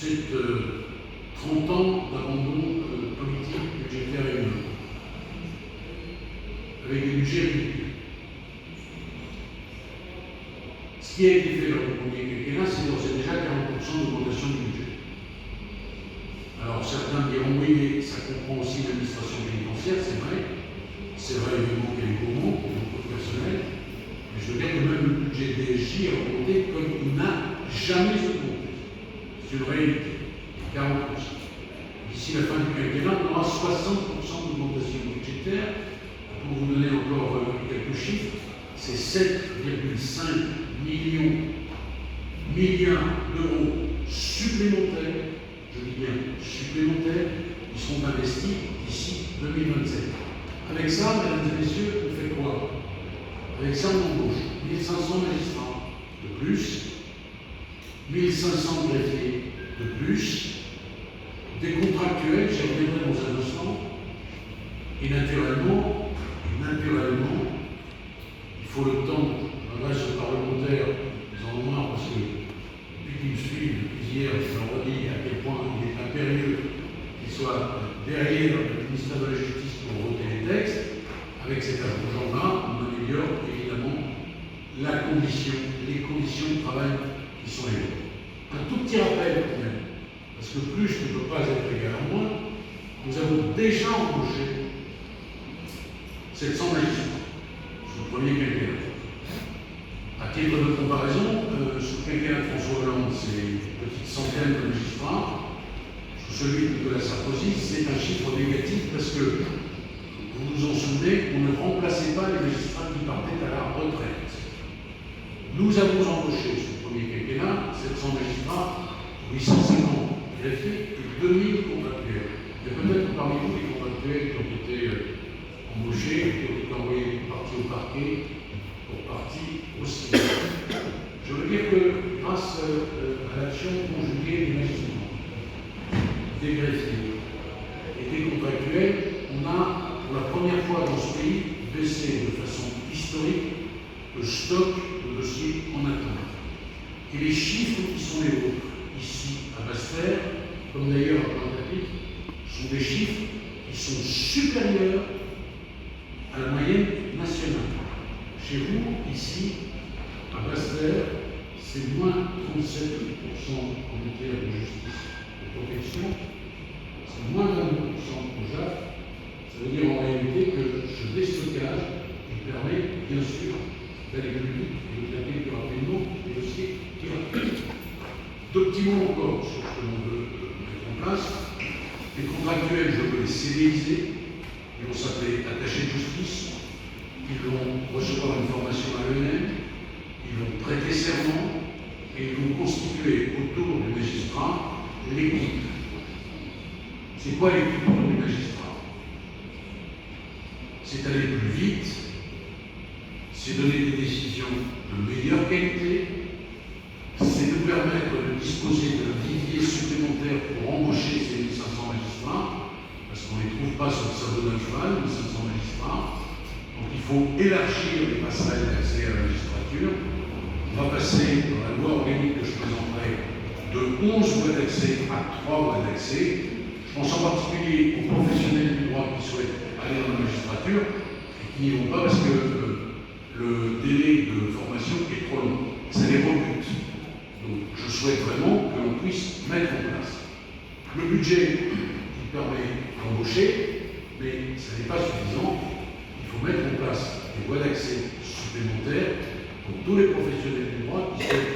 c'est 30 ans d'abandon politique budgétaire et humain, avec des budgets ridicules. Ce qui a été fait lors du premier quinquennat, c'est déjà 40% d'augmentation du budget. Alors certains diront oui, mais ça comprend aussi l'administration pénitentiaire, c'est vrai. C'est vrai évidemment qu'elle est gourmande, qu'il y a beaucoup de personnel, mais je veux dire que même le budget DSJ a augmenté comme il n'a jamais augmenté. C'est une réalité, 40%. D'ici la fin du quinquennat, on aura 60% d'augmentation budgétaire. Pour vous donner encore quelques chiffres, c'est 7,5 milliards d'euros supplémentaires, je dis bien supplémentaires, qui seront investis d'ici 2027. Avec ça, mesdames et messieurs, on fait quoi? Avec ça, on embauche 1500 magistrats de plus, 1500 greffiers de plus, des contractuels, j'y reviendrai dans un instant, et naturellement, il faut le temps, je m'adresse aux parlementaires, ils en ont marre parce que depuis qu'ils me suivent, depuis hier, je leur redis à quel point il est impérieux qu'ils soient derrière le ministère de la Justice pour voter les textes. Avec cet argent-là, on améliore évidemment les conditions de travail qui sont les nôtres. Un tout petit rappel quand même, parce que plus ne peut pas être égal à moins, nous avons déjà embauché 700 magistrats sous le premier quinquennat. À titre de comparaison, sous le quinquennat de François Hollande, c'est une petite centaine de magistrats. Sous celui de Nicolas Sarkozy, c'est un chiffre négatif parce que, vous vous en souvenez, on ne remplaçait pas les magistrats qui partaient à la retraite. Nous avons embauché sous le premier quinquennat 700 magistrats, 850 greffiers et 2000 contractuels. Il y a peut-être parmi vous des contractuels qui ont été embauchés, qui ont été envoyés partie au parquet, pour partie au cinéma. Je veux dire que grâce à l'action conjuguée des magistrats, des greffiers et des contractuels, on a pour la première fois dans ce pays baissé de façon historique le stock de dossiers en attente. Et les chiffres qui sont les vôtres ici à Basse-Terre, comme d'ailleurs à Pointe-à-Pitre, sont des chiffres qui sont supérieurs à la moyenne nationale. Chez vous, ici, à Basse-Terre, c'est moins 37% en matière de justice de protection, c'est moins 22% au JAF. Ça veut dire en réalité que ce déstockage, il permet bien sûr d'aller plus vite et de traiter plus rapidement les dossiers qui arrivent. Deux petits mots encore sur ce que l'on veut mettre en place. Les contractuels, je veux les CDIser. Ils vont s'appeler attachés de justice. Ils vont recevoir une formation à l'ENM. Ils vont prêter serment. Et ils vont constituer autour du magistrat l'équipe. C'est quoi l'équipe autour du magistrat? C'est aller plus vite. C'est donner des décisions de meilleure qualité. C'est nous permettre de disposer d'un vivier supplémentaire pour embaucher ces 1500 magistrats, parce qu'on ne les trouve pas sur le sabot d'un cheval, 1500 magistrats. Donc il faut élargir les passerelles d'accès à la magistrature. On va passer dans la loi organique que je présenterai de 11 voies d'accès à 3 voies d'accès. Je pense en particulier aux professionnels du droit qui souhaitent aller dans la magistrature et qui n'y vont pas parce que le délai de formation est trop long. Ça les rebute. Donc je souhaite vraiment que l'on puisse mettre en place le budget qui permet d'embaucher, mais ce n'est pas suffisant. Il faut mettre en place des voies d'accès supplémentaires pour tous les professionnels du droit qui souhaitent